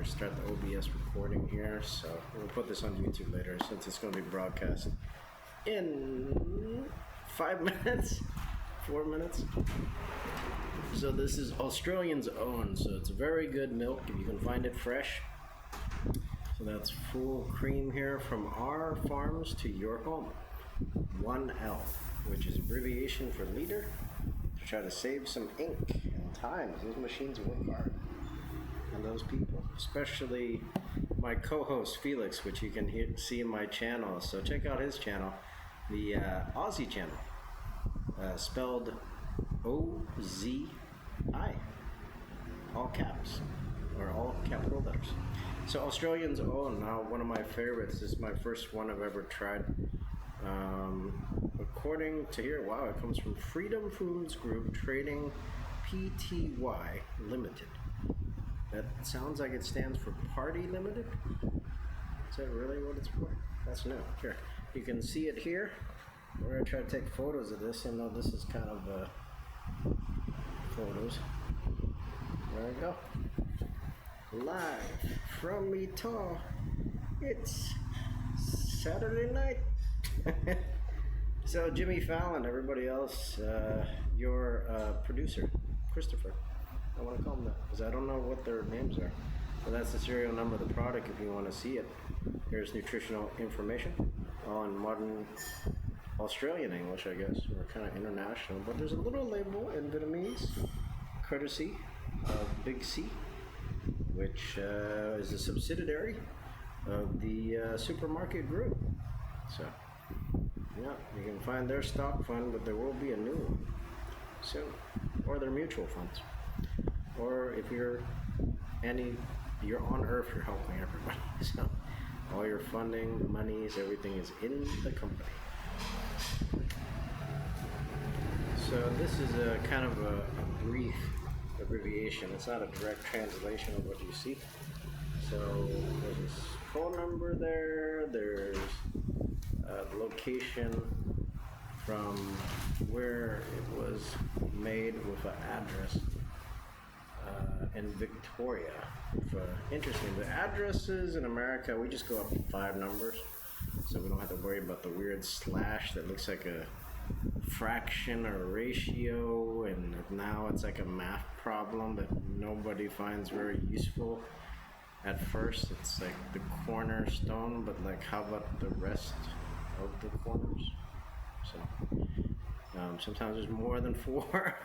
start the OBS recording here, so we'll put this on YouTube later since it's going to be broadcast in 5 minutes, 4 minutes. So this is Australian's Own, so it's very good milk if you can find it fresh. So that's full cream here from our farms to your home. 1L, which is abbreviation for liter, to try to save some ink and time. Those machines work hard. And those people, especially my co-host Felix, which you can see in my channel. So check out his channel, the Aussie channel, spelled O-Z-I, all caps, or all capital letters. So Australian's Own, now one of my favorites. This is my first one I've ever tried. According to here, wow, it comes from Freedom Foods Group Trading Pty Limited. That sounds like it stands for Party Limited. Is that really what it's for? That's new. Here, you can see it here. We're gonna try to take photos of this. I know this is kind of photos. There we go. Live from Utah. It's Saturday night. So Jimmy Fallon, everybody else, your producer, Christopher. I want to call them that because I don't know what their names are. So that's the serial number of the product if you want to see it. Here's nutritional information on modern Australian English, I guess, or kind of international. But there's a little label in Vietnamese, courtesy of Big C, which is a subsidiary of the supermarket group. So, yeah, you can find their stock fund, but there will be a new one soon, or their mutual funds. Or if you're on Earth, you're helping everybody. So all your funding, monies, everything is in the company. So this is a kind of a brief abbreviation. It's not a direct translation of what you see. So there's this phone number there. There's the location from where it was made with an address. In Victoria. Interesting. The addresses in America, we just go up 5 numbers, so we don't have to worry about the weird slash that looks like a fraction or a ratio, and now it's like a math problem that nobody finds very useful at first. It's like the cornerstone, but like how about the rest of the corners? So sometimes there's more than 4.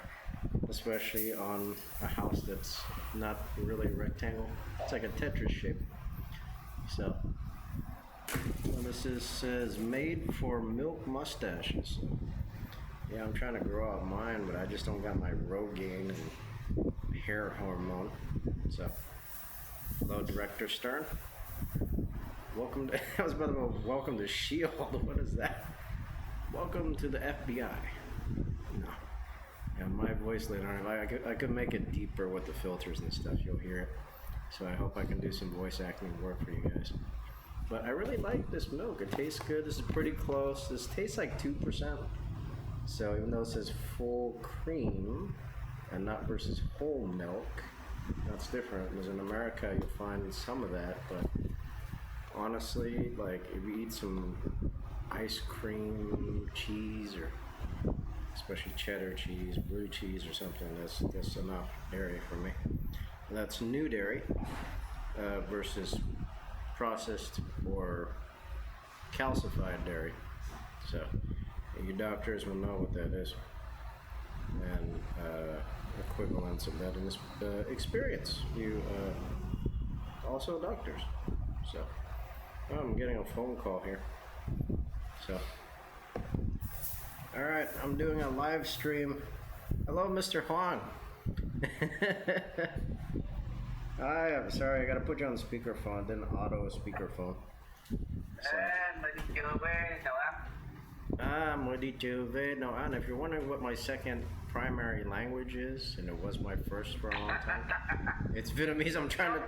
Especially on a house that's not really a rectangle. It's like a Tetris shape. So this says made for milk mustaches. Yeah, I'm trying to grow out mine, but I just don't got my Rogaine and hair hormone. So hello, Director Stern. Welcome to, I was about to go, welcome to S.H.I.E.L.D. What is that? Welcome to the FBI. No. Yeah, my voice later on, I could make it deeper with the filters and stuff, you'll hear it. So I hope I can do some voice acting work for you guys. But I really like this milk. It tastes good. This is pretty close. This tastes like 2%. So even though it says full cream and not versus whole milk, that's different. Because in America, you'll find some of that. But honestly, like if you eat some ice cream, cheese, or especially cheddar cheese, blue cheese or something, that's enough dairy for me. And that's new dairy versus processed or calcified dairy. So your doctors will know what that is, and equivalents of that in this experience. You also doctors. So I'm getting a phone call here. So all right, I'm doing a live stream. Hello, Mr. Huang. Hi, I'm sorry, I gotta put you on speakerphone, then auto speakerphone. So. I'm ready to no, and if you're wondering what my second primary language is, and it was my first for a long time, it's Vietnamese. I'm trying to.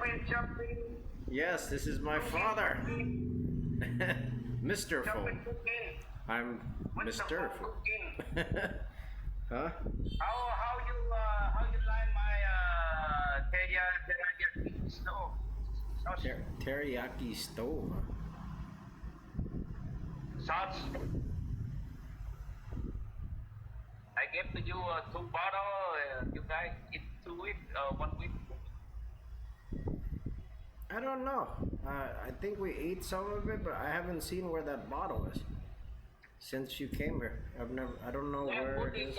Yes, this is my father, Mr. Phung. I'm Mr. Phung. Huh? How you like my no? Sauce. Teriyaki stove. Huh? Sauce. I gave to you 2 bottle. You guys eat 2 weeks, 1 week. I don't know. I think we ate some of it, but I haven't seen where that bottle is since you came here. I don't know Yeah, where put it in. is.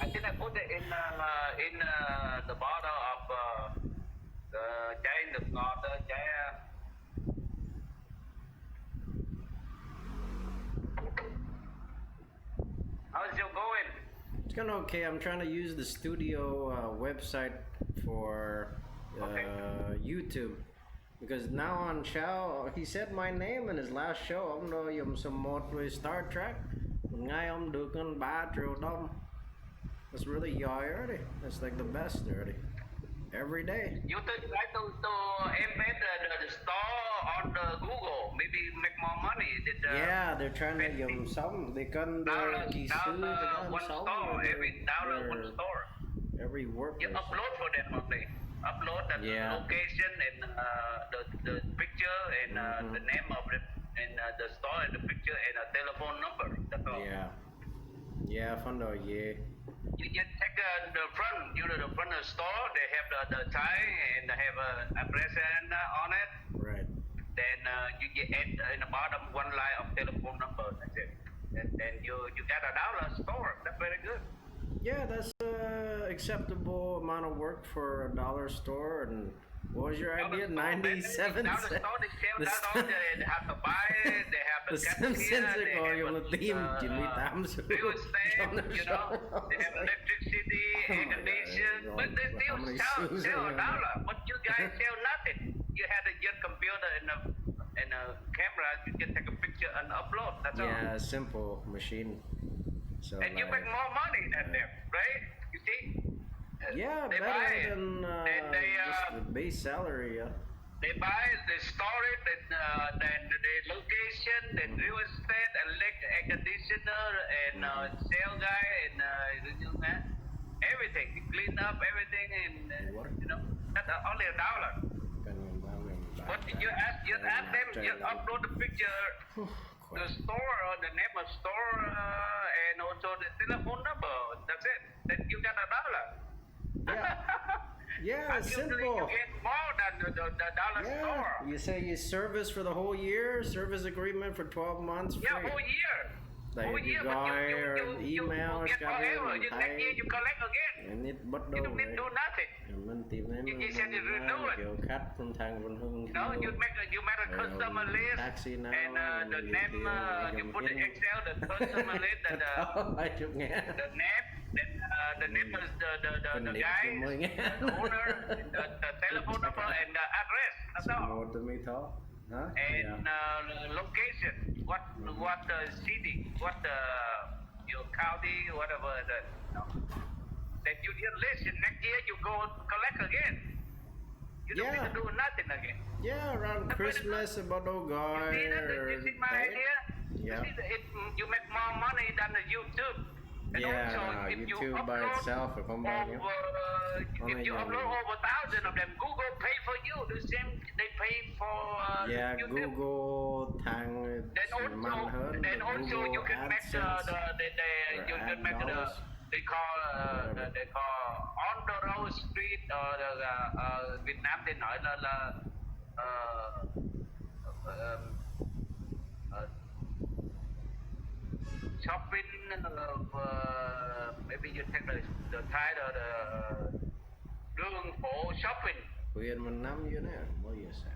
I think I put it in the bottle of the chai nước ngọt, chai. How's it going? It's kind of okay. I'm trying to use the studio website for YouTube because now on Chow he said my name in his last show. Ông nói dùng số 1 với Star Trek. Ngay ông được con 3 triệu đồng. That's really giỏi already. That's like the best already. Every day. You try to embed the store on the Google, maybe make more money. Yeah, they're trying to dùng sống. They can download one sống. store, download one store. Every work. You upload for them only. Upload the location and the picture and the name of it and the store and the picture and a telephone number. That's all. Yeah. Yeah, fun though, yeah. You just check the front, the front of the store, they have the tie and they have an address on it. Right. Then you get add in the bottom 1 line of telephone number, that's it. And then you got a dollar store, that's very good. Yeah, that's acceptable amount of work for $1 store. And what was your idea? 97 cents. They sell that all. They have to buy it. They have the cashier. They have real estate. They have electricity, air conditioning, but they still sell $1. But you guys sell nothing. You had a your computer and a camera. You can take a picture and upload. That's all. Yeah, simple machine. So and you make more money than them, right? You see? Yeah, they better than just the base salary. Yeah. They buy it, they store it, then the location, the real estate, air conditioner, and sale guy, and everything. You clean up everything, and that's only $1. But you ask them, you upload the picture, the store, or the name of store, and also the telephone number. That's it. Then you got $1. Yeah, simple. You get more than the dollar store. You say you service for the whole year, service agreement for 12 months. Free. Yeah, whole year. Like whole year, but you get forever. Next year you collect again. You don't need to do nothing. You just have to renew it. You make a customer list and the name. You put the Excel, the customer list, and the name. The name is the guy, the owner, the telephone number, and the address. That's all. And location, what city, what your county, whatever. Then you list. Next year you go collect again. You don't need to do nothing again. Yeah, around Christmas, about guy. You see my idea? Yeah. You make more money than the YouTube. And also, if YouTube you by itself, if I'm buying it. If you upload over 1,000 of them, Google pay for you. The same, they pay for YouTube. Google, Thang, then also you can make they call on the road street Việt Nam thì nói là shopping, maybe you take the title, the đường phố shopping. Quyền mình năm như thế bao giờ sẽ.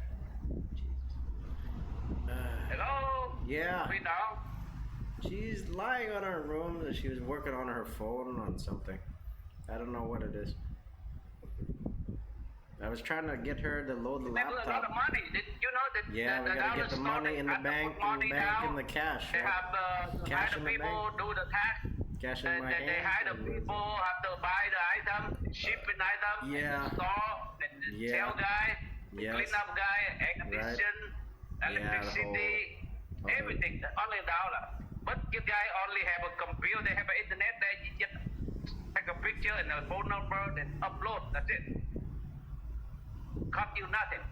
Hello. Yeah. We know. She's lying on her room that she was working on her phone on something. I don't know what it is. I was trying to get her to load the laptop. A lot of money. You know that. Yeah, we gotta get the money in the bank, in the cash. They have cash in the people bank. do the tax. Cash in my hand. They hire the people, have to buy the item, shipping item, store, the sale guy, clean up guy, air condition, electricity, everything. Only $1. But you guys only have a computer, they have an internet there. You just take a picture and a phone number, then upload. That's it. Cost you nothing.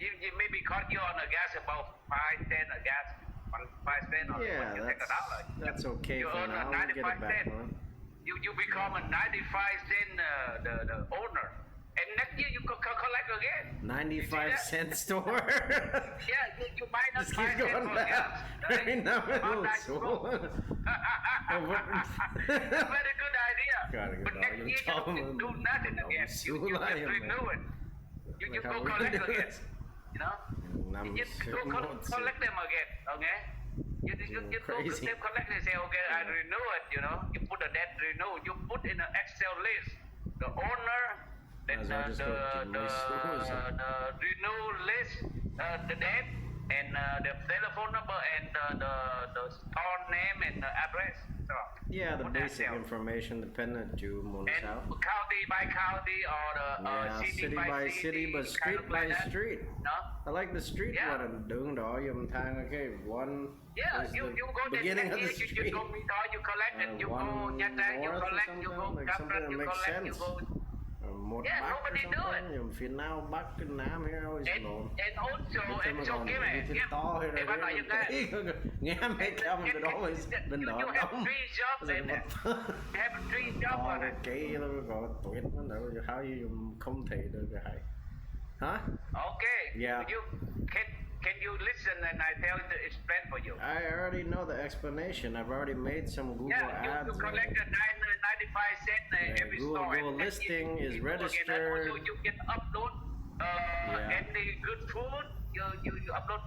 you maybe caught you on a gas about 5 cents a gas, 5 cents, or Yeah, you take a dollar. that's okay You for earn now. We'll get it 95 back cents. on. You become a 95 cent the owner, and next year you collect again. 95-cent store. Yeah, you buy not Just keep 5 cents going for down. gas. Right now, Sometimes you go. Very good idea. Gotta go But down. next You're year you telling don't do them. nothing again. You Sulai, just man. renew it. You Like go how we collect do again. this. You know? You just go collect them again. Okay? You just go Crazy. collect and say, okay, I renew it. You know? You put a debt renew. You put in an Excel list the owner, then Might as well just go to the renew list, the debt, and the telephone number, and the store name and the address. So Yeah, the put that basic down. information dependent to And Monisau. county by county or the Yeah, city by city, but kind street of by like that. street. No? I like the street Yeah. one. Đường đó dùng thang, okay, one Yeah, is you the go there beginning of next the year, you street. go meet all, you collect it, you go One Nha Trang, you north or collect, you go something, like Cam something Ranh, that you makes collect, you sense. go. Một Yeah, Bắc or nobody do something, it. dùng phía Nam, Bắc, Nam here always known. And also, Thế mà and so còn give những it, cái give. to hay If I know you là guys, nghe mấy trăm bên đó bên đó you have đông. 3 jobs in it. You have 3 jobs on it. Cái nó gọi tuyệt nó đâu how you dùng không thể được cái hay. Hả? Okay. Yeah. You can you listen and I tell you to explain for you. I already know the explanation. I've already made some Google Yeah, you ads. collect the 95 cents Yeah, every Google store. And listing is you go again, and registered. also you can upload any good food. You upload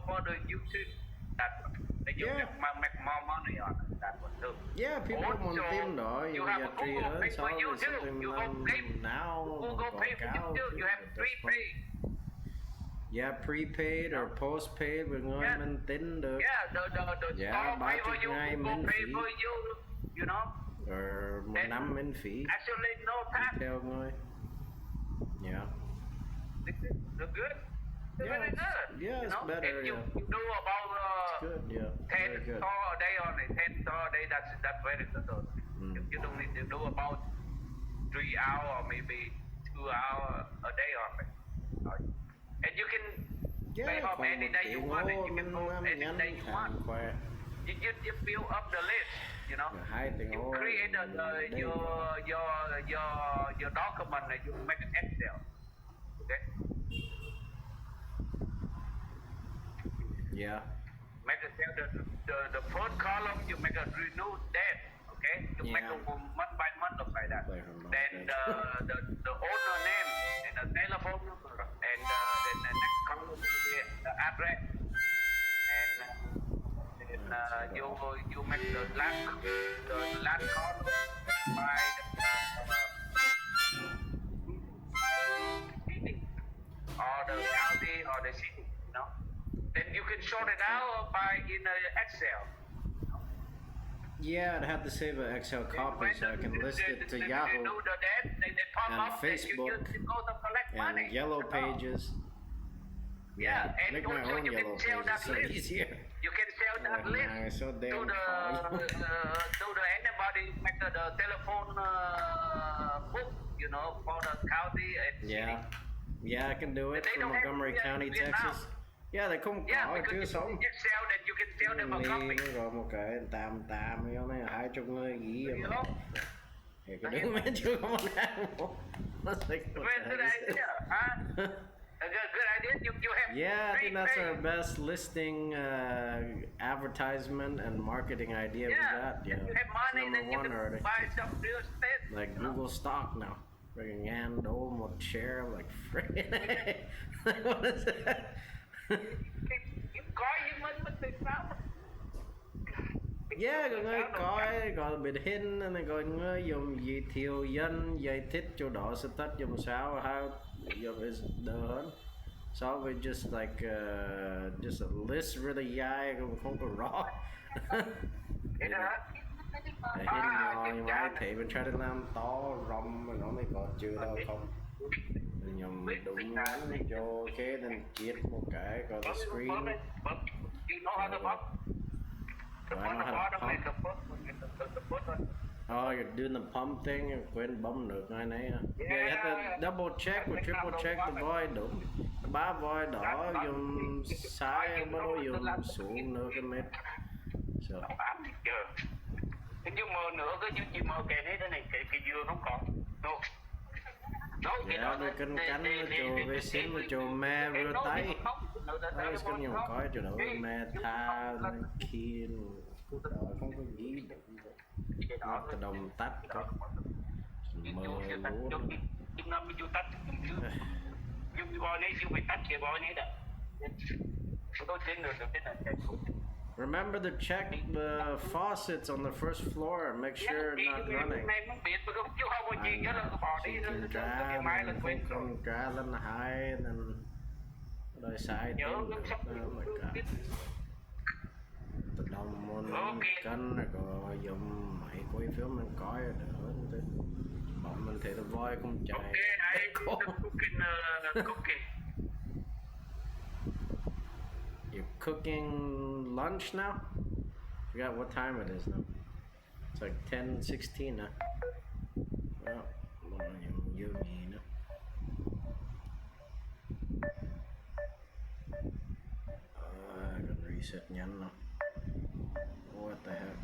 for the YouTube. That one. Then you Yeah. make more money on it. That one too. Yeah, people Also, want tìm đó. you You have get a Google free Pay ads. for All you is too. something You go pay. now. Google Pay for you too. You have prepay. Yeah, prepaid or postpaid với người Yeah. mình tính được. Yeah, the Yeah, store pay for 30 you. ngày Google miễn pay phí. for you. You know. Or một And năm miễn phí. Actually, no tax. Theo người. Yeah. This is good. It's Yeah, very good. yeah, it's better, And you yeah. do about Good, yeah. 10 Very good. store a day only. 10 store a day. That's very good. Though. You don't need to do about 3 hours or maybe 2 hours a day only. And you can pay Yeah, off any day you want. And you can go any nhanh day you want. khỏe. You build up the list. You know. Hai tiếng You ôi, create đây. your document and you make an Excel. Okay. Yeah. Make a the first column you make a renewed debt. Okay. You make a Yeah. month by month of like that. By month, Then okay. the owner name and the telephone number and then the next column will be the address and then you make the last column by the or the county or the city, you know. Then you can sort it out by in Excel. Yeah, I'd have to save an Excel copy so I can list it to Yahoo They do the debt, they pop and up, then you Facebook go to collect money. and Yellow you know. Pages. Yeah, and Make my also own you Yellow can sell Pages, that so list. easier. You can sell that Oh, list man, it's so to damn the hard. to the anybody make the telephone book, you know, for the county and Yeah. city. Yeah, I can do it They from don't have Montgomery it in County, Vietnam. Texas. Yeah, they không Yeah, có because chứ you sống. can Excel that you can sell them a copy. Nó gọi một cái tam cái này 20 người ghi You know? Thì cái đứa mấy chưa có một cái That's like what Very the good heck is idea, this? huh? A good idea. You have Yeah, I think that's our prepay. best listing, advertisement, and marketing idea we Yeah, got. if Yeah, you have money, number then you one can already. buy some real estate. Like you know? Google stock now. Freaking ngàn đô một share, I'm like freaking. What is that? You coi như mình từ sao? Yeah, có người coi, có biệt hình, này có người dùng giới thiệu dân, giải thích chỗ đó sẽ tất dùng sao, how dùng is đỡ hơn. So we just like just a list really dài, không có rõ. Thế đó. Hình nhỏ nhưng mà ai thấy mình try to làm to, rộng mà nó mới có chữ đâu không. Nhưng đúng ngắn cho ok, then chiết một cái, có the screen. You know how to box? The Do I know how to bottom pump? and the first one and the first one. Oh, you're doing the pump thing, you're quên bấm được ngay nãy à? Yeah, you have to double check or triple check the void đúng. Ba void đỏ dùng sai bắt đầu dùng xuống nữa cái mệt. So. Cái dưa mơ nữa, cái dưa mơ kèm hết thế này, cái dưa không còn. Đâu. Yeah, rồi cân cắn với chỗ vệ sinh với chỗ mẹ rửa tay. Đấy, cái nhiều coi chỗ đó mẹ tha khi đó không có gì nó tự động tắt có mơ luôn. Remember to check the faucets on the first floor. Make sure not running. Không còn ra lên hai nên đời sai thêm. Oh my god. Tự động muốn cân rồi có dùng máy quay phim mình coi rồi đỡ. Bọn mình thấy nó voi không chạy. You're cooking lunch now? Forgot what time it is now. It's like 10:16 now. Well, you mean. I can reset nhắn now. What the heck?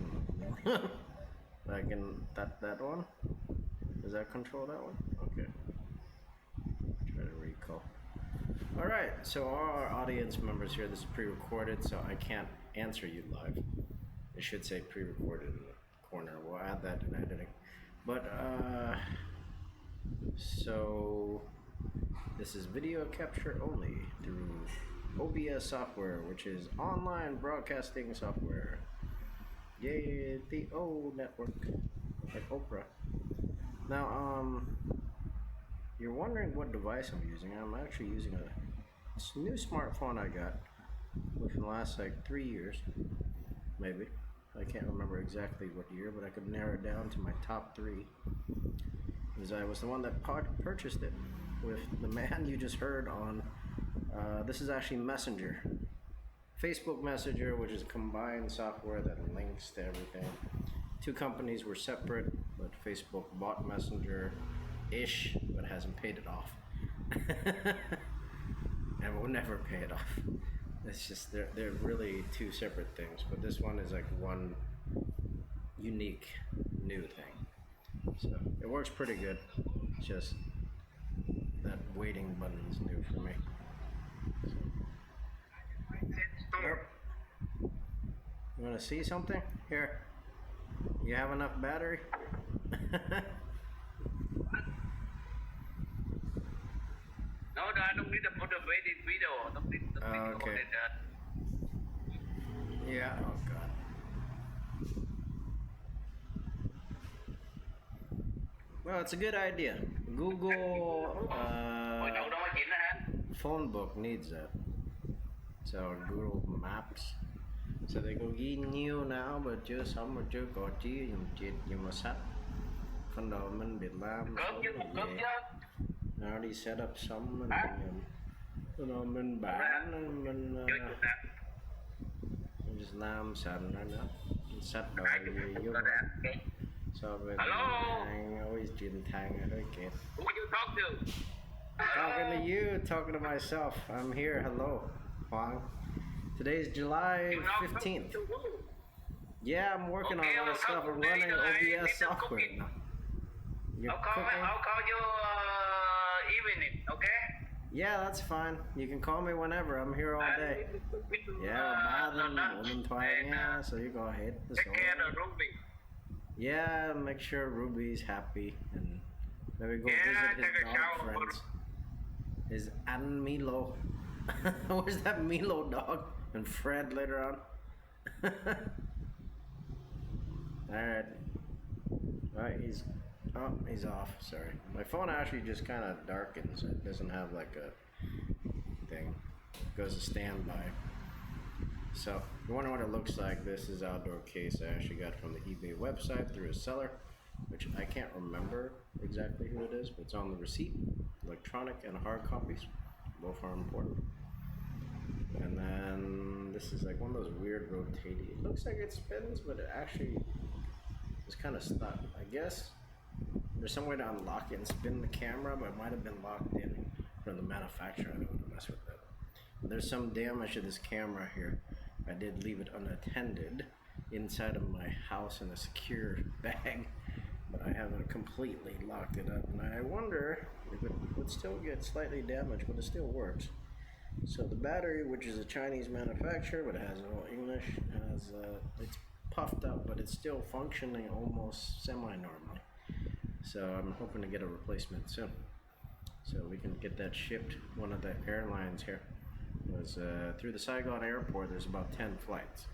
I can that one? Does that control that one? Okay. Try to recall. Alright, so our audience members here, this is pre-recorded, so I can't answer you live. It should say pre-recorded in the corner. We'll add that in editing. But, so this is video capture only through OBS software, which is online broadcasting software. Yay, the O network, like Oprah. Now, you're wondering what device I'm using. I'm actually using a new smartphone I got within the last like 3 years, maybe. I can't remember exactly what year, but I could narrow it down to my top 3. Because I was the one that purchased it with the man you just heard on. This is actually Messenger. Facebook Messenger, which is a combined software that links to everything. 2 companies were separate, but Facebook bought Messenger-ish, but hasn't paid it off. And will never pay it off. It's just, they're really 2 separate things, but this one is like one unique new thing. So it works pretty good. It's just that waiting button is new for me. Yep. You want to see something? Here. You have enough battery? No, I don't need to put a video. I don't need to okay. Yeah, oh god. Well, it's a good idea. Google phone book needs that. So Google Maps. So they go ghi nhiêu nào mà chưa xong mà chưa có chí dùng chết nhưng mà sách. Phần đầu mình biết làm xong rồi về. Nào đi set up xong mình bán mình just làm sẵn rồi nữa. Sách đồ gì vô. So bên anh always truyền thang hơi kẹt. Who are you talking to? Talking to you, talking to myself. I'm here. Hello, Phung. Today's July 15th. Yeah, I'm working on all this stuff. I'm running OBS software now. You're cooking? I'll call you evening, okay? Yeah, that's fine. You can call me whenever. I'm here all day. Yeah, so you go ahead. Take care of Ruby. Yeah, make sure Ruby's happy and maybe go visit his dog friends. His An Milo. Where's that Milo dog? And Fred later on. Alright. Alright, he's off, sorry. My phone actually just kind of darkens. It doesn't have like a thing. It goes to standby. So, if you wonder what it looks like, this is outdoor case I actually got from the eBay website through a seller, which I can't remember exactly who it is, but it's on the receipt. Electronic and hard copies. Both are important. And then this is like one of those weird rotating. It looks like it spins, but it actually It's kind of stuck. I guess there's some way to unlock it and spin the camera, but it might have been locked in from the manufacturer. I don't want to mess with that. There's some damage to this camera here. I did leave it unattended inside of my house in a secure bag, but I haven't completely locked it up, and I wonder if it would still get slightly damaged, but it still works. So the battery, which is a Chinese manufacturer, but it has no English, has it's puffed up, but it's still functioning almost semi-normally. So I'm hoping to get a replacement soon, so we can get that shipped. One of the airlines here was through the Saigon airport. There's about 10 flights.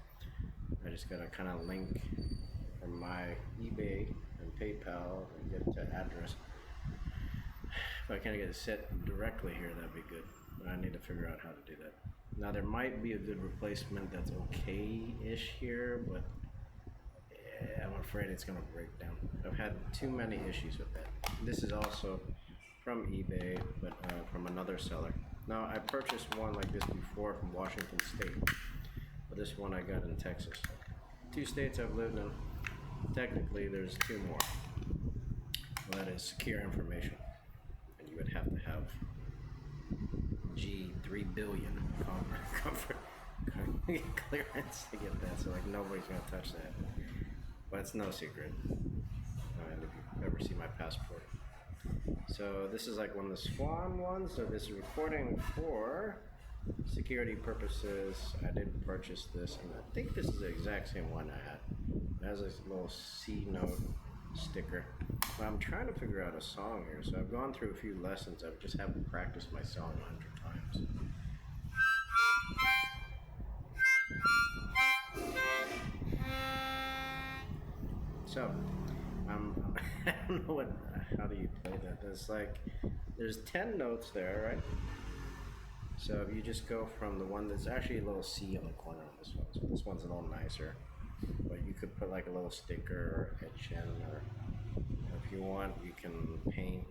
I just gotta kind of link from my eBay and PayPal and get to address. If I can get it set directly here, that'd be good. But I need to figure out how to do that. Now there might be a good replacement that's okay-ish here, but I'm afraid it's gonna break down. I've had too many issues with that. This is also from eBay, but from another seller. Now I purchased one like this before from Washington State, but this one I got in Texas. 2 states I've lived in. Technically there's 2 more. Well, that is secure information, and you would have to have 3 billion comfort clearance to get that, so like nobody's gonna touch that. But it's no secret. And if you ever see my passport. So this is like one of the Swan ones. So this is recording for security purposes. I did purchase this, and I think this is the exact same one I had. It has this little C note sticker. But I'm trying to figure out a song here. So I've gone through a few lessons. I just haven't practiced my song 100 times. So, I don't know how do you play that? There's 10 notes there, right? So if you just go from the one that's actually a little C on the corner of this one. So this one's a little nicer. But you could put like a little sticker or etch in, or if you want, you can paint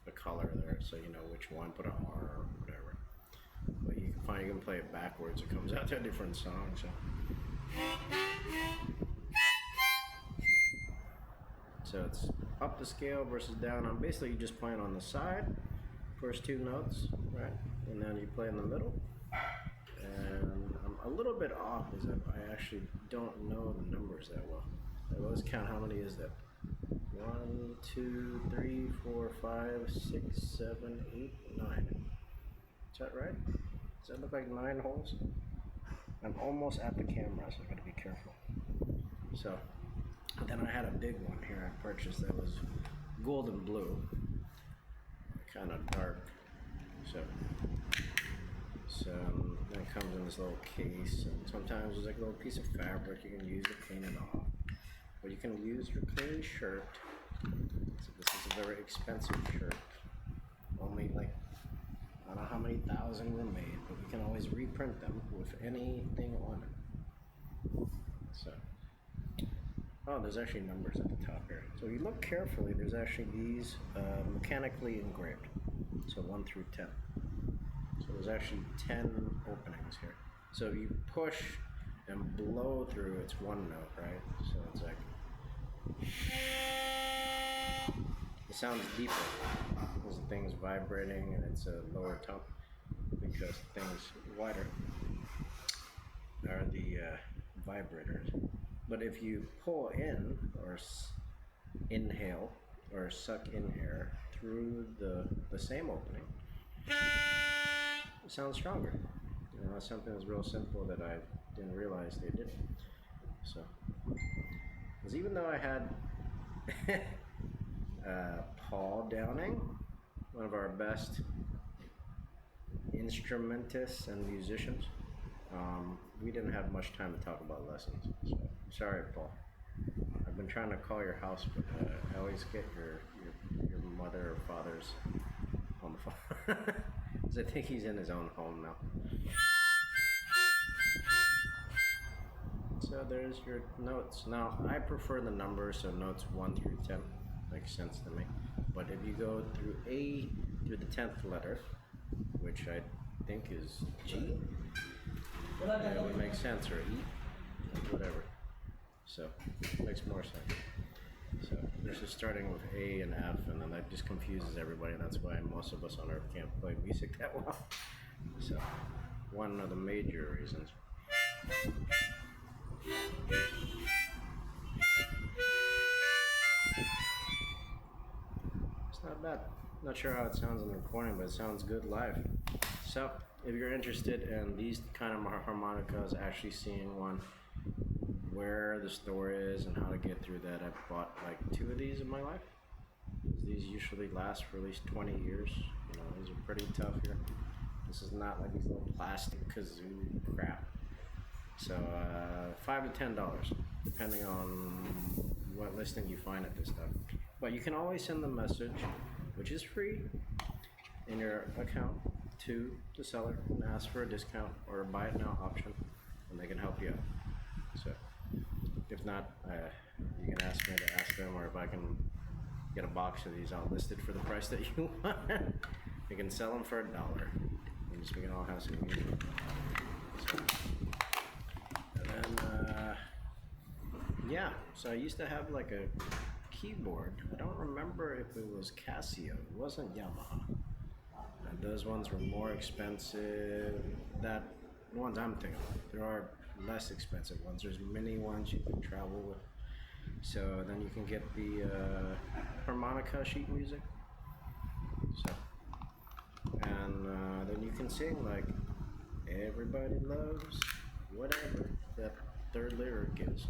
the color there so you know which one, put an R or whatever. But you can play it backwards. It comes out to a different song. So it's up the scale versus down. I'm basically just playing on the side, first 2 notes, right? And then you play in the middle. And I'm a little bit off because I actually don't know the numbers that well. I always count how many is that. 1, 2, 3, 4, 5, 6, 7, 8, 9. Is that right? Does that look like 9 holes? I'm almost at the camera, so I gotta be careful. So, then I had a big one here I purchased that was golden blue, kind of dark. So then it comes in this little case, and sometimes there's like a little piece of fabric you can use to clean it off. Or you can use your clean shirt. So this is a very expensive shirt. Only like, I don't know how many thousand were made, but we can always reprint them with anything on it. So, oh, there's actually numbers at the top here. So if you look carefully, there's actually these mechanically engraved. So 1 through 10. So there's actually 10 openings here. So if you push and blow through, it's 1 note, right? So it's like, it sounds deeper because the thing's vibrating and it's a lower tone, because the thing's wider are the vibrators. But if you pull in or inhale or suck in air through the same opening, it sounds stronger. You know, something that's real simple that I didn't realize they did. So, because even though I had Paul Downing, one of our best instrumentists and musicians, we didn't have much time to talk about lessons. So, sorry, Paul. I've been trying to call your house, but I always get your mother or father's on the phone. Because I think he's in his own home now. So there's your notes. Now, I prefer the numbers, so notes 1 through 10 makes sense to me. But if you go through A through the 10th letter, which I think is G, it would make sense, or E, whatever. So, it makes more sense. So this is starting with A and F, and then that just confuses everybody. That's why most of us on Earth can't play music that well. So one of the major reasons. It's not bad. Not sure how it sounds in the recording, but it sounds good live. So if you're interested in these kind of harmonicas, actually seeing one, where the store is and how to get through that, I've bought like 2 of these in my life. These usually last for at least 20 years. You know, these are pretty tough here. This is not like these little plastic kazoo crap. So $5 to $10, depending on what listing you find at this stuff. But you can always send the message, which is free, in your account to the seller and ask for a discount or a buy it now option, and they can help you out. So if not, you can ask me to ask them, or if I can get a box of these, I'll list it for the price that you want. You can sell them for $1, and we can all have some music. So, and then yeah, so I used to have like a keyboard. I don't remember if it was Casio. It wasn't Yamaha. And those ones were more expensive. The ones I'm thinking of. There are less expensive ones. There's mini ones you can travel with. So then you can get the harmonica sheet music. So, and then you can sing like everybody loves whatever that third lyric is.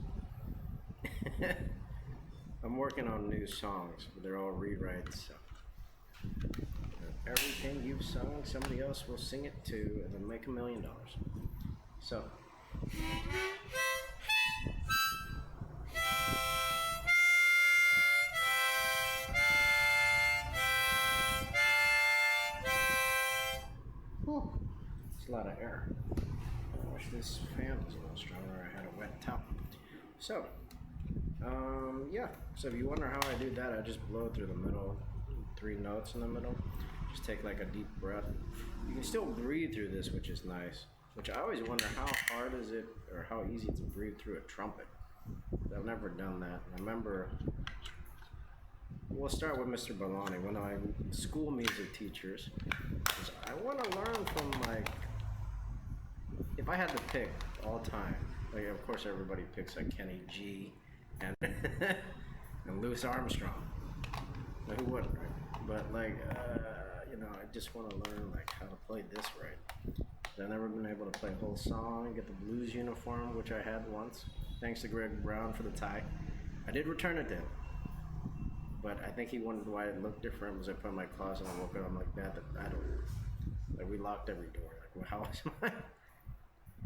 I'm working on new songs, but they're all rewrites. So everything you've sung, somebody else will sing it too, and then make $1 million. So. It's a lot of air. I wish this fan was a little stronger. I had a wet towel. So, yeah. So if you wonder how I do that, I just blow through the middle, 3 notes in the middle. Just take like a deep breath. You can still breathe through this, which is nice. Which I always wonder, how hard is it, or how easy to breathe through a trumpet. I've never done that. I remember. We'll start with Mr. Baloney. One of my school music teachers, I want to learn from, like, if I had to pick all time, like, of course everybody picks like Kenny G and and Louis Armstrong. Like, who wouldn't, right? But like, you know, I just want to learn like how to play this right. I've never been able to play a whole song, get the blues uniform, which I had once. Thanks to Greg Brown for the tie. I did return it to him. But I think he wondered why it looked different. Was I put in my closet and I woke up, I'm like, that I don't, like, we locked every door. Like, well, how was mine?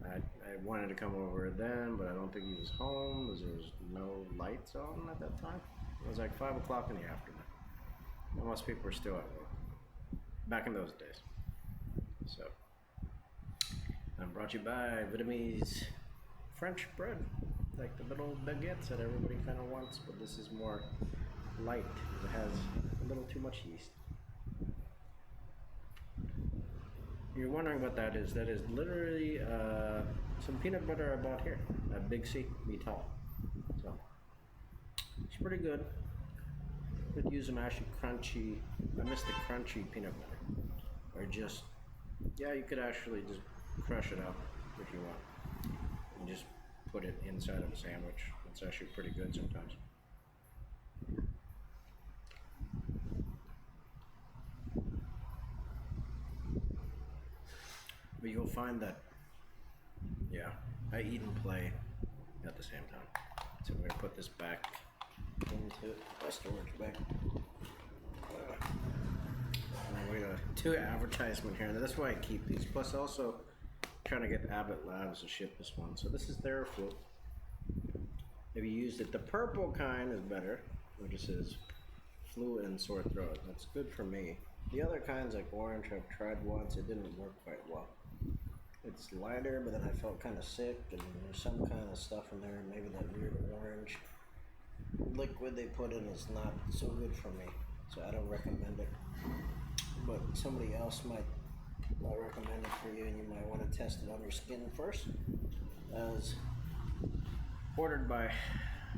I wanted to come over then, but I don't think he was home because there was no lights on at that time. It was like 5 o'clock in the afternoon. And most people were still at work. Back in those days. So, I'm brought to you by Vietnamese French bread. Like the little baguettes that everybody kind of wants, but this is more light because it has a little too much yeast. You're wondering what that is. That is literally some peanut butter I bought here at Big C, Be Tall. So it's pretty good. Could use some actually crunchy. I miss the crunchy peanut butter, or just, yeah, you could actually just crush it up if you want, and just put it inside of a sandwich. It's actually pretty good sometimes. But you'll find that, yeah, I eat and play at the same time. So we're gonna put this back into my storage bag. And we're gonna do an advertisement here. That's why I keep these. Plus also trying to get Abbott Labs to ship this one. So this is Theraflu. If you used it, the purple kind is better, which says flu and sore throat. That's good for me. The other kinds like orange I've tried once, it didn't work quite well. It's lighter, but then I felt kind of sick, and there's some kind of stuff in there, maybe that weird orange liquid they put in is not so good for me, so I don't recommend it. But somebody else might recommend it for you, and you might want to test it on your skin first. As ordered by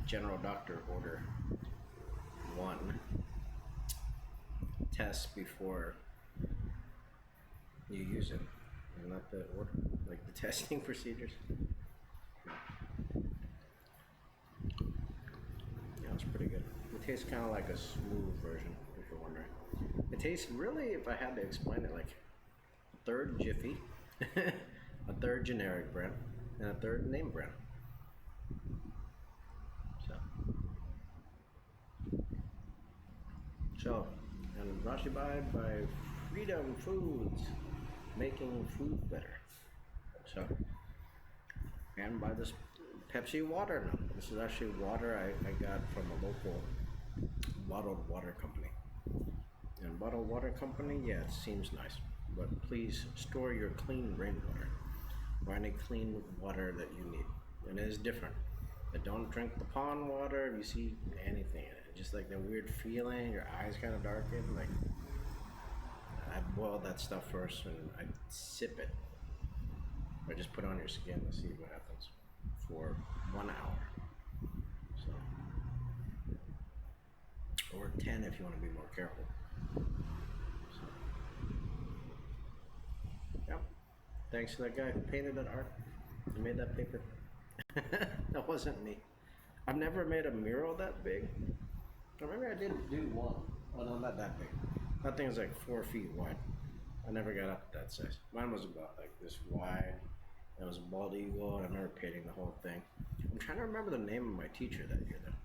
general doctor order, one test before you use it. Isn't that the order? Like the testing procedures? Yeah, it's pretty good. It tastes kind of like a smooth version, if you're wondering. It tastes really, if I had to explain it, like a third Jiffy, a third generic brand, and a third name brand. So, and brought to you by Freedom Foods, making food better. So, and by this Pepsi water now. This is actually water I got from a local bottled water company. And bottled water company, yeah, it seems nice, but please store your clean rainwater or any clean water that you need. And it is different. But don't drink the pond water if you see anything in it. Just like the weird feeling, your eyes kind of darken. Like, I boil that stuff first and I sip it. Or just put it on your skin to see what happens for 1 hour. So, or 10 if you want to be more careful. So, yep. Thanks to that guy who painted that art and made that paper. That wasn't me. I've never made a mural that big. Or maybe I did do one. Oh no, not that big. That thing's like 4 feet wide. I never got up to that size. Mine was about like this wide. It was a bald eagle, and I remember painting the whole thing. I'm trying to remember the name of my teacher that year though.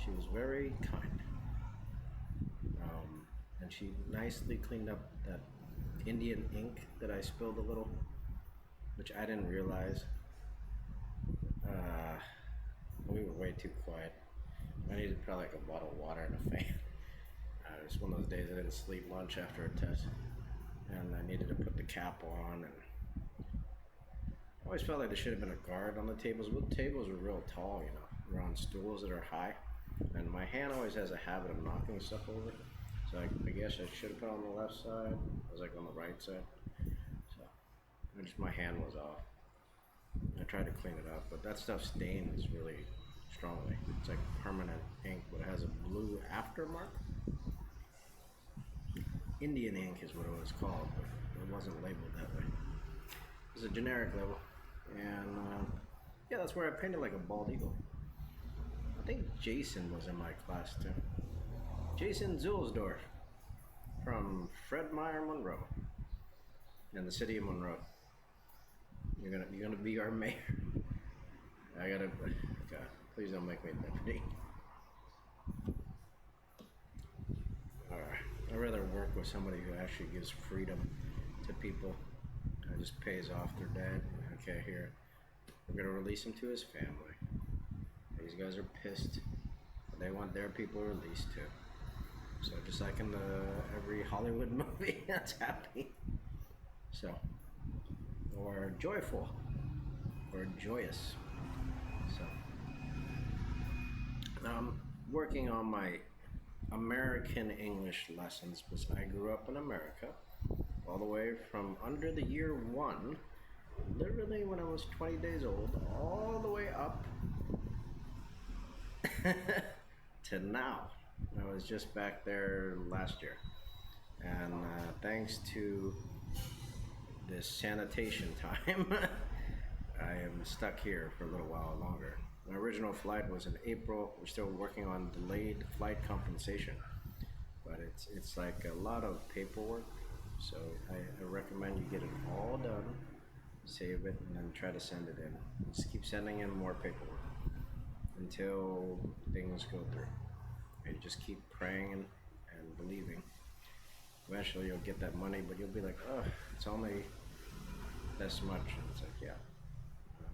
She was very kind. And she nicely cleaned up that Indian ink that I spilled a little, which I didn't realize. We were way too quiet. I needed probably like a bottle of water and a fan. It was one of those days I didn't sleep lunch after a test, and I needed to put the cap on. And I always felt like there should have been a guard on the tables. But the tables were real tall, you know. We're on stools that are high, and my hand always has a habit of knocking stuff over. So I guess I should have put it on the left side. I was like on the right side. So just my hand was off. I tried to clean it up, but that stuff stains really strongly. It's like permanent ink, but it has a blue aftermark. Indian ink is what it was called, but it wasn't labeled that way. It was a generic label, and yeah, that's where I painted like a bald eagle. I think Jason was in my class too. Jason Zulsdorf from Fred Meyer Monroe in the city of Monroe. You're gonna be our mayor. God, please don't make me deputy. I'd rather work with somebody who actually gives freedom to people. Just pays off their debt. Okay, here, we're gonna release him to his family. These guys are pissed. They want their people released too. So just like in every Hollywood movie that's happening. So, or joyful, or joyous. So, I'm working on my American English lessons because I grew up in America, all the way from under the year 1, literally when I was 20 days old, all the way up to now. I was just back there last year, and thanks to this sanitation time, I am stuck here for a little while longer. My original flight was in April. We're still working on delayed flight compensation, but it's like a lot of paperwork. So I recommend you get it all done, save it, and then try to send it in. Just keep sending in more paperwork until things go through. And you just keep praying and believing. Eventually you'll get that money, but you'll be like, oh, it's only this much. And it's like, yeah,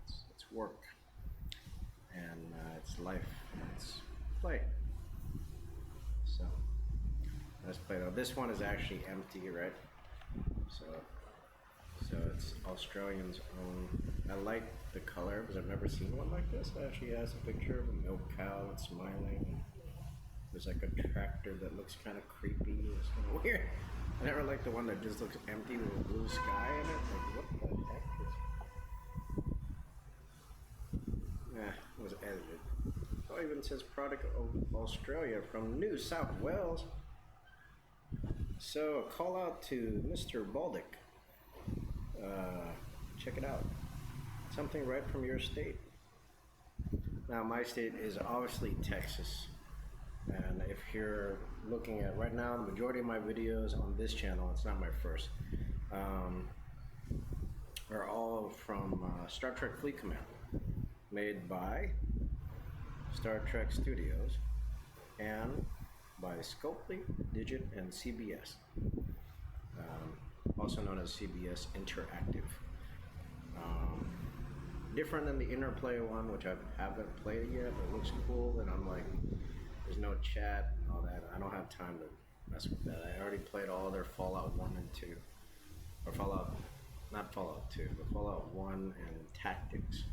it's work. And it's life. And it's play. So let's play though. This one is actually empty, right? So it's Australians' own. I like the color because I've never seen one like this. It actually has a picture of a milk cow that's smiling. There's like a tractor that looks kind of creepy. It's kind of weird. I never liked the one that just looks empty with a blue sky in it. Like, what the heck is... it was edited. even says product of Australia from New South Wales. So a call out to Mr. Baldick. Check it out. Something right from your state. Now my state is obviously Texas. And if you're looking at right now, the majority of my videos on this channel, it's not my first, are all from Star Trek Fleet Command, made by Star Trek Studios and by Scopely, Digit, and CBS, also known as CBS Interactive. Different than the Interplay one, which I haven't played yet, but it looks cool, and I'm like, there's no chat and all that. I don't have time to mess with that. I already played all their Fallout 1 and 2. Or not Fallout 2, but Fallout 1 and Tactics.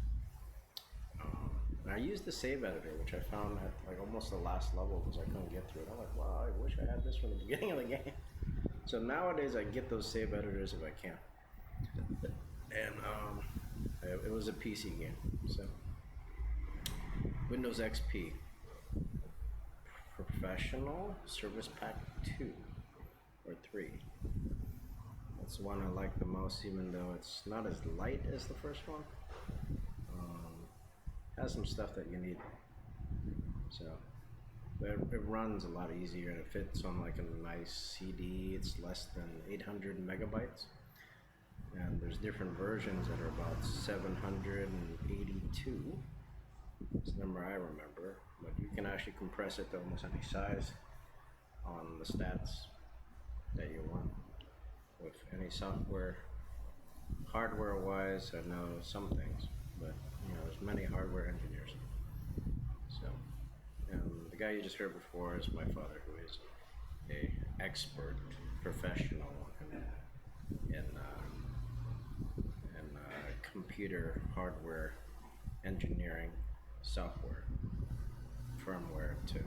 And I used the save editor, which I found at like almost the last level because I couldn't get through it. I'm like, wow, I wish I had this from the beginning of the game. So nowadays I get those save editors if I can. And it was a PC game, so Windows XP Professional Service Pack 2 or 3. That's the one I like the most, even though it's not as light as the first one. Has some stuff that you need, so it runs a lot easier and it fits on like a nice CD. It's less than 800 megabytes. And there's different versions that are about 782. It's the number I remember, but you can actually compress it to almost any size on the stats that you want with any software. Hardware wise, I know some things, but you know, there's many hardware engineers. So, and the guy you just heard before is my father, who is a expert professional in computer hardware engineering software, firmware to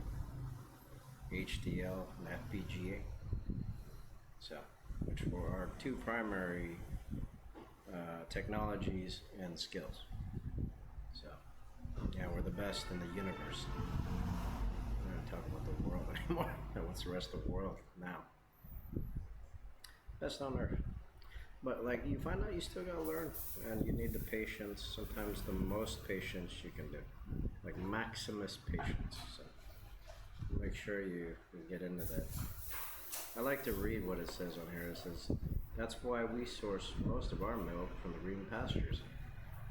HDL and FPGA. So, which were our two primary technologies and skills. So, yeah, we're the best in the universe. We're not talking about the world anymore. What's the rest of the world now? Best on earth. But like, you find out you still gotta learn, and you need the patience. Sometimes the most patience you can do, like maximus patience. So make sure you get into that. I like to read what it says on here. It says that's why we source most of our milk from the green pastures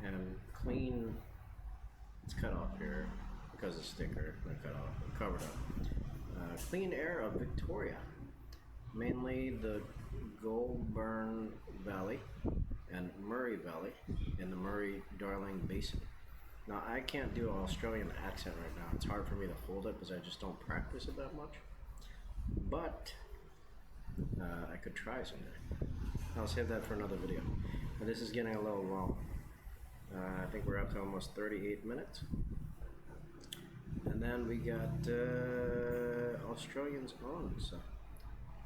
and clean. It's cut off here because the sticker not cut off, but covered up. Clean air of Victoria, mainly the Goulburn Valley and Murray Valley in the Murray-Darling Basin. Now, I can't do an Australian accent right now. It's hard for me to hold it because I just don't practice it that much. But I could try someday. I'll save that for another video. But this is getting a little long. I think we're up to almost 38 minutes. And then we got Australians own, so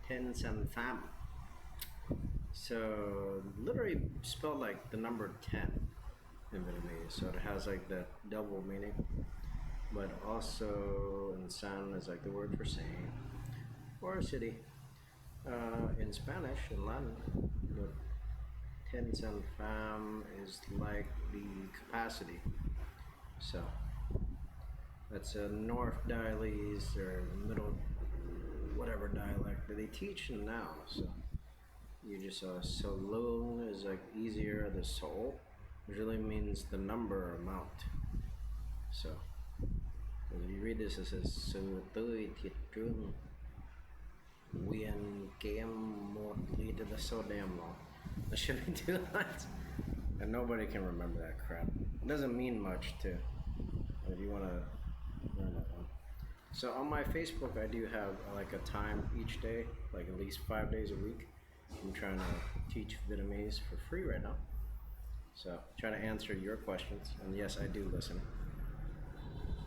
10 San Fam. So literally spelled like the number 10 in Vietnamese, so it has like that double meaning. But also in San is like the word for saying or a city. In Spanish, in Latin, the 10 San Fam is like the capacity. So that's a North Dialese or Middle whatever dialect that they teach now. So you just saloon is like easier. The soul usually means the number or amount. So if you read this, it says sự tươi thiệt trương Nguyên kem một liter. That's so damn long. That should be 2 lines. And nobody can remember that crap. It doesn't mean much too. If you want to learn that one. So on my Facebook, I do have like a time each day, like at least 5 days a week. I'm trying to teach Vietnamese for free right now. So trying to answer your questions. And yes, I do listen.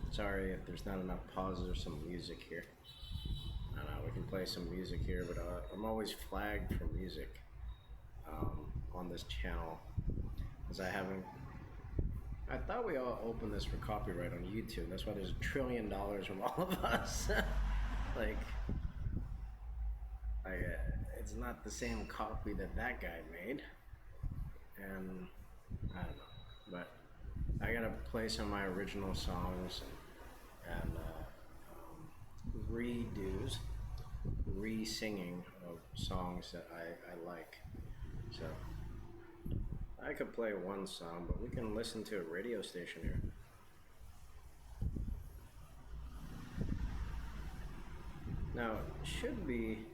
Sorry if there's not enough pauses or some music here. I don't know, we can play some music here, but I'm always flagged for music on this channel because I I thought we all opened this for copyright on YouTube. That's why there's $1 trillion from all of us. Like, it's not the same copy that that guy made. And I don't know, but I gotta play some of my original songs and redos, re-singing of songs that I like. So I could play one song, but we can listen to a radio station here. Now, it should be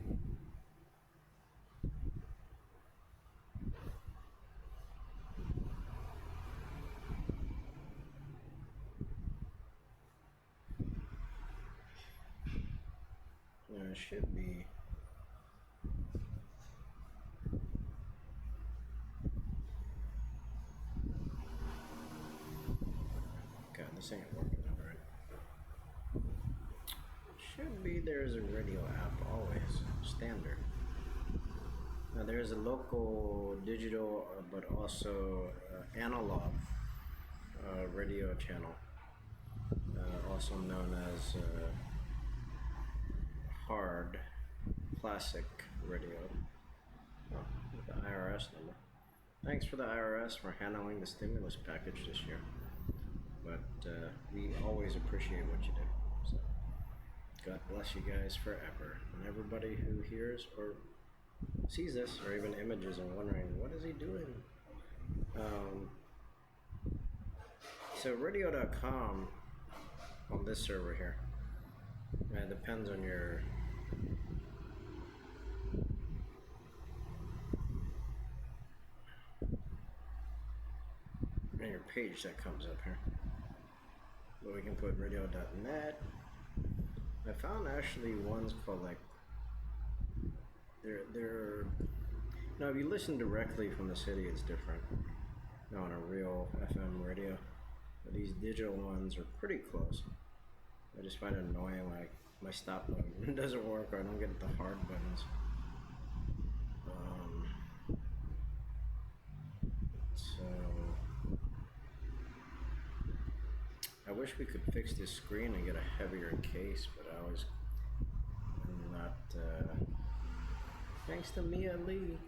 God, this ain't working out right. Should be there's a radio app always, standard. Now there's a local digital but also analog radio channel, also known as hard classic radio. Oh, with the IRS number. Thanks for the IRS for handling the stimulus package this year. But we always appreciate what you do. So God bless you guys forever. And everybody who hears or sees this, or even images, and wondering, what is he doing? So radio.com on this server here, it depends on your page that comes up here. But we can put radio.net. I found actually ones called like they're now if you listen directly from the city it's different. Now on a real FM radio. But these digital ones are pretty close. I just find it annoying, like my stop button doesn't work, or I don't get the hard buttons. So I wish we could fix this screen and get a heavier case, but I was not. Thanks to Mia Lee,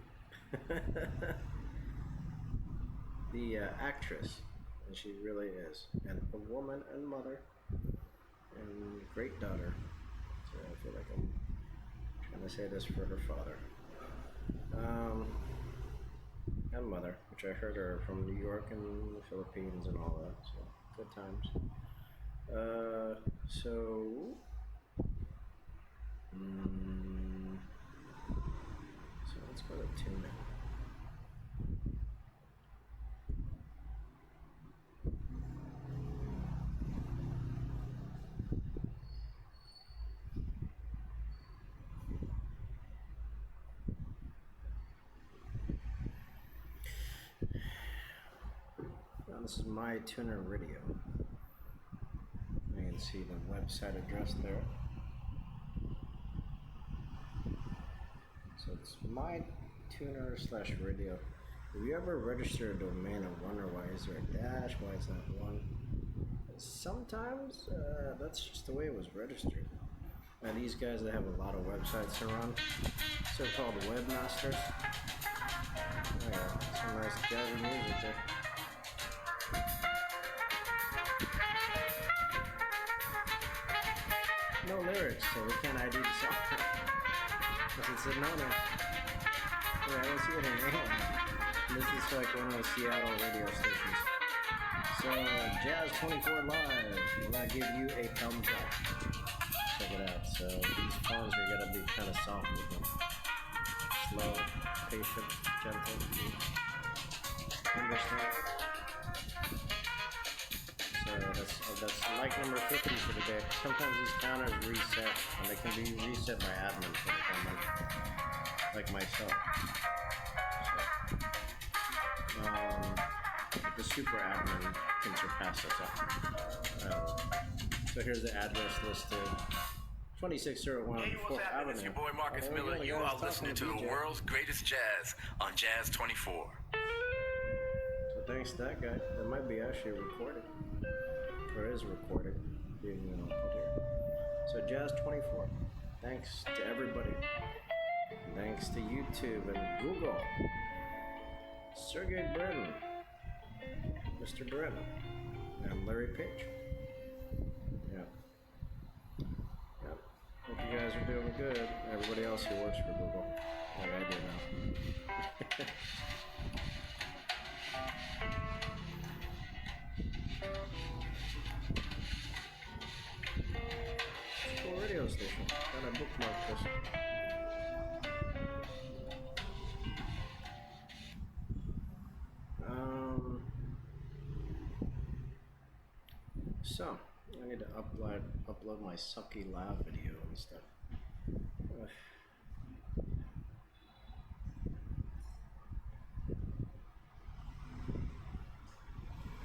the actress, and she really is, and a woman and mother, and great daughter. So I feel like I'm trying to say this for her father, and mother, which I heard her from New York and the Philippines and all that. So good times. So let's go to tune it. Now this is my tuner radio. You can see the website address there. So it's mytuner/radio. If you ever register a domain and wonder why is there a dash, why is that one? Sometimes that's just the way it was registered. Now these guys that have a lot of websites to run, so called webmasters. Oh yeah, some nice jazzy music there. No lyrics, so we can't ID the song. Because it's a no-no. Yeah, I don't see what it is. This is like one of the Seattle radio stations. So, Jazz 24 Live will not give you a thumbs up. Check it out. So, these phones are going to be kind of soft with them. Slow, patient, gentle. Understand? So, that's like number 50 for the day. Sometimes these counters reset, and they can be reset by admins for the comment, like myself. So, the super admin can surpass us. So here's the address listed. 2601 Hey, what's 4th happening? Avenue. It's your boy Marcus Miller. You are listening to the world's greatest jazz on Jazz 24. So thanks to that guy. That might be actually recorded. Or is recorded. Being put here. So Jazz24. Thanks to everybody. Thanks to YouTube and Google. Sergey Brin. Mr. Brin. And Larry Page. Yeah. Hope you guys are doing good. Everybody else who works for Google. Like I do now. Cool radio station. Got a bookmark this. So I need to upload my sucky laugh video and stuff.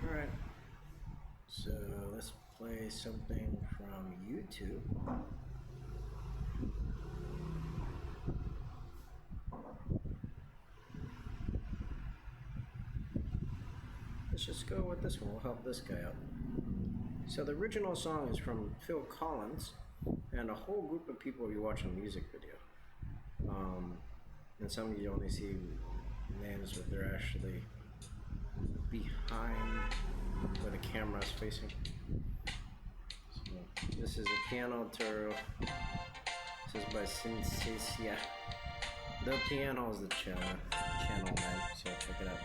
All right. So let's play something from YouTube. Let's just go with this one. We'll help this guy out. So the original song is from Phil Collins and a whole group of people you watch a music video. And some of you only see names, but they're actually behind where the camera is facing. So this is a piano turo. This is by Synthesia. The piano is the channel name, so check it out.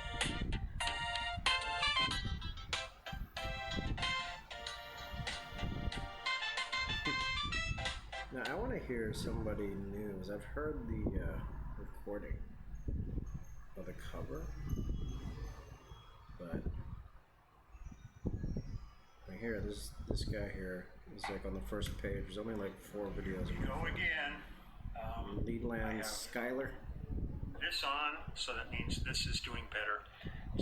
Now I want to hear somebody new. I've heard the recording of the cover, but I hear this guy here is like on the first page. There's only like 4 videos. You go again. Leadland Skylar. This on, so that means this is doing better.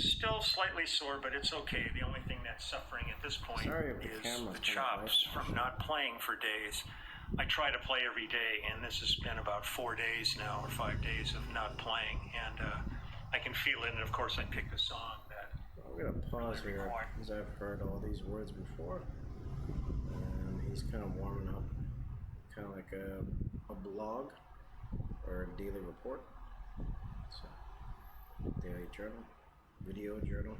Still slightly sore, but it's okay. The only thing that's suffering at this point is the chops from not playing for days. I try to play every day, and this has been about 4 days now, or 5 days of not playing, and I can feel it, and of course I picked a song that I'm going to pause here, because I've heard all these words before, and he's kind of warming up, kind of like a blog, or a daily report, so, daily journal, video journal.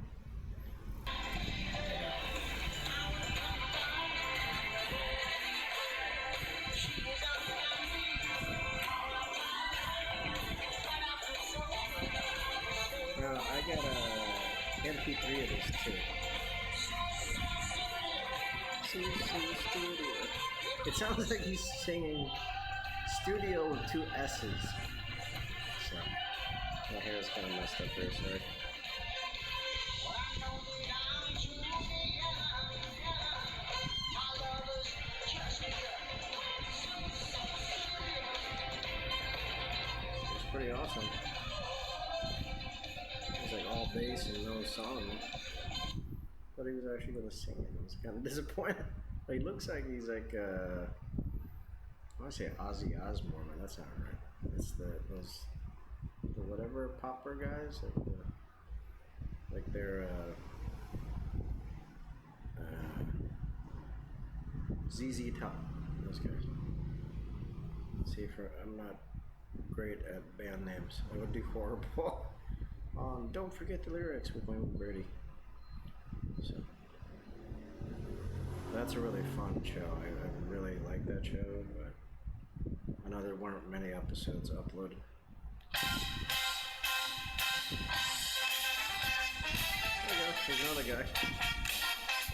I got a MP3 of this too. Studio. It sounds like he's singing studio with 2 S's. So my hair is kind of messed up here, sorry. It's pretty awesome. It's like all bass and no song. But he was actually going to sing it. I was kind of disappointed. He looks like he's like, I want to say Ozzy Osbourne, but that's not right. It's the whatever popper guys, like they're ZZ Top, those guys. See, I'm not great at band names. I would do horrible. Don't forget the lyrics with Wayne Brady. So that's a really fun show. I really like that show, but I know there weren't many episodes uploaded. There you go. There's another guy.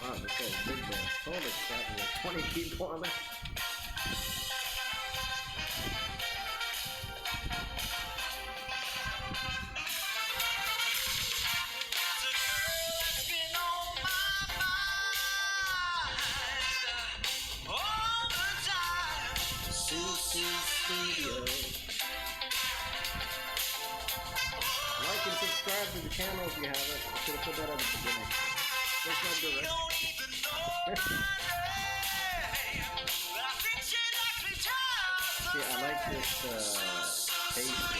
Wow, this guy's big band. Holy crap, there's 20 people on there. Like and subscribe to the channel if you haven't. I should have put that at the beginning. There's no direction. See, I like this taste.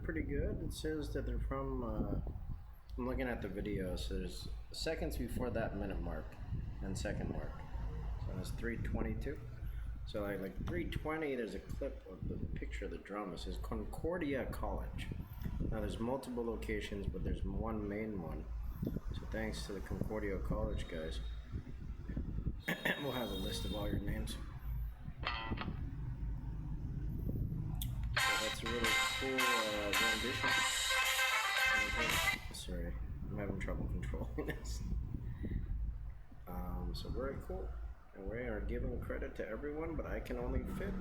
pretty good. It says that they're from, I'm looking at the video, so there's seconds before that minute mark and second mark. So it's 3:22. So like 3:20, there's a clip of the picture of the drum. It says Concordia College. Now there's multiple locations, but there's one main one. So thanks to the Concordia College guys. We'll have a list of all your names. So that's a really cool rendition. Sorry, I'm having trouble controlling this. So very cool. And we are giving credit to everyone, but I can only fit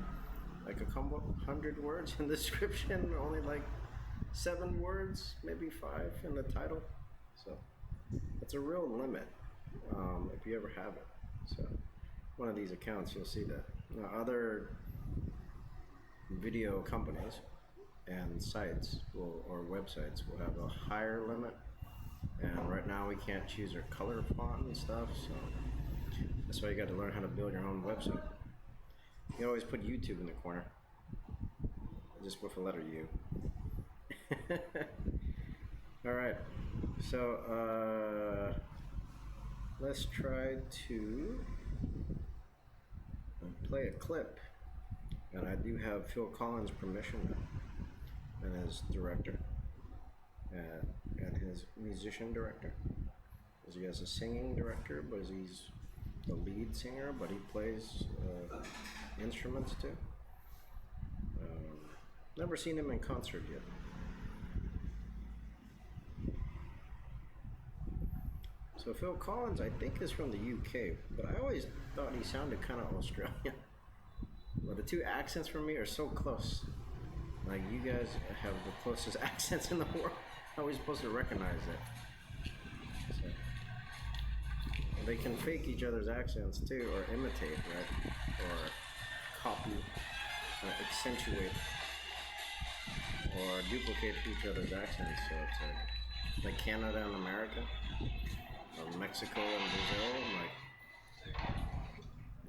like a couple 100 words in the description, only like 7 words, maybe 5 in the title. So it's a real limit if you ever have it. So one of these accounts, you'll see that. Now, other video companies and sites or websites will have a higher limit, and right now we can't choose our color font and stuff, so that's why you got to learn how to build your own website. You can always put YouTube in the corner, just with the letter U. Alright, so let's try to play a clip, and I do have Phil Collins' permission and his director and his musician director. He has a singing director, but he's the lead singer, but he plays instruments too. Never seen him in concert yet. So Phil Collins, I think, is from the UK, but I always thought he sounded kind of Australian. Well, the two accents for me are so close. Like, you guys have the closest accents in the world. How are we supposed to recognize that? So, they can fake each other's accents too, or imitate, right? Or copy, or accentuate, or duplicate each other's accents. So it's like Canada and America, or Mexico and Brazil. Like,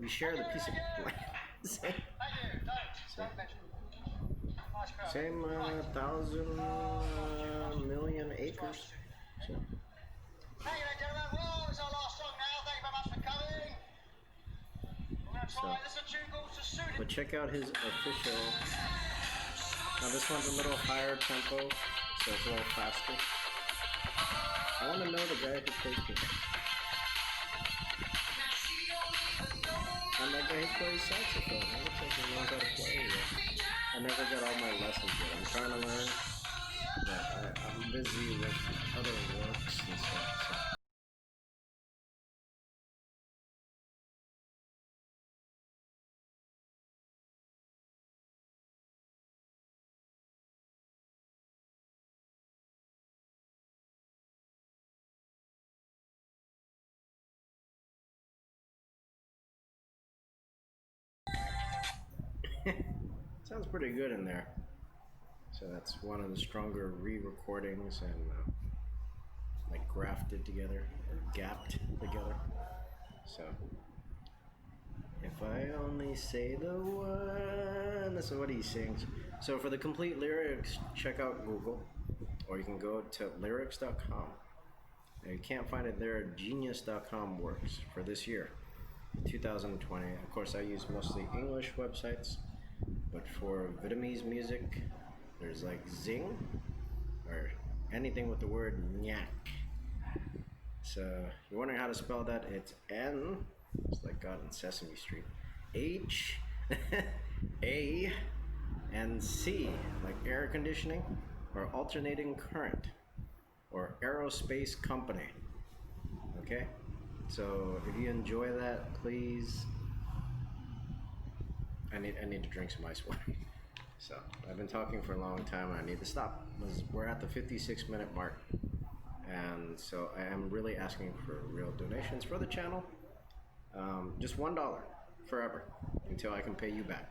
we share the piece of land. Same 1,000 million acres. So. Thank you, gentlemen. Well, it's our last song now. Thank you very much for coming. We're going to try this a tune called To Suit It. But check out his official. Now this one's a little higher tempo, so it's a little faster. I want to know the guy who plays it. And that guy who plays saxophone. It looks like he knows how to play it. I never got all my lessons yet. I'm trying to learn. But I'm busy with other works and stuff. So. Sounds pretty good in there. So that's one of the stronger re-recordings and like grafted together or gapped together. So if I only say the one, this is what he sings. So for the complete lyrics, check out Google, or you can go to lyrics.com. If you can't find it there, genius.com works for this year, 2020. Of course, I use mostly English websites. But for Vietnamese music, there's like Zing, or anything with the word nyak. So you're wondering how to spell that? It's N, it's like God in Sesame Street, H, A, and C, like air conditioning, or alternating current, or aerospace company. Okay? So if you enjoy that, please. I need to drink some ice water. So I've been talking for a long time and I need to stop. We're at the 56-minute mark, and so I am really asking for real donations for the channel. Just $1 forever until I can pay you back,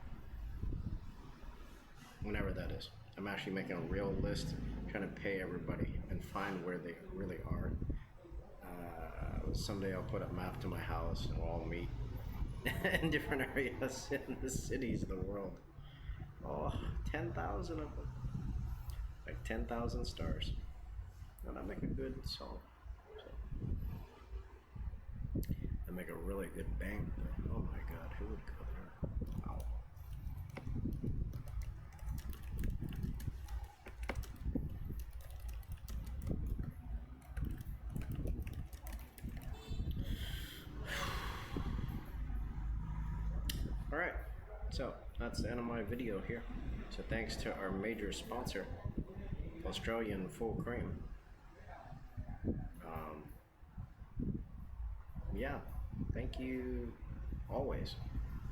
whenever that is. I'm actually making a real list, trying to pay everybody and find where they really are. Someday I'll put a map to my house and we'll all meet in different areas in the cities of the world. Oh, 10,000 of them. like 10,000 stars. And I make a good song. So. I make a really good bang. Oh my god, who would go there? Wow. Alright, so that's the end of my video here. So thanks to our major sponsor, Australian Full Cream. Yeah, thank you always,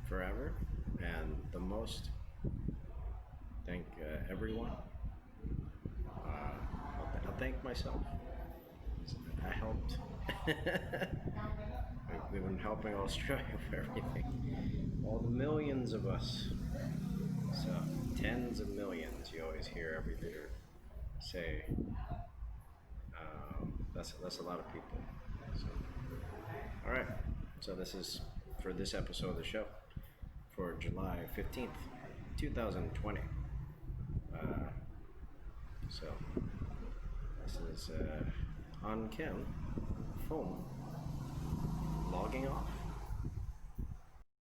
forever, and the most. Thank everyone. I'll thank myself. I helped. We've been helping Australia for everything. All the millions of us. So, tens of millions, you always hear every leader say. That's a lot of people. So, alright, so this is for this episode of the show for July 15th, 2020. So, this is On Kim, Phung, logging off.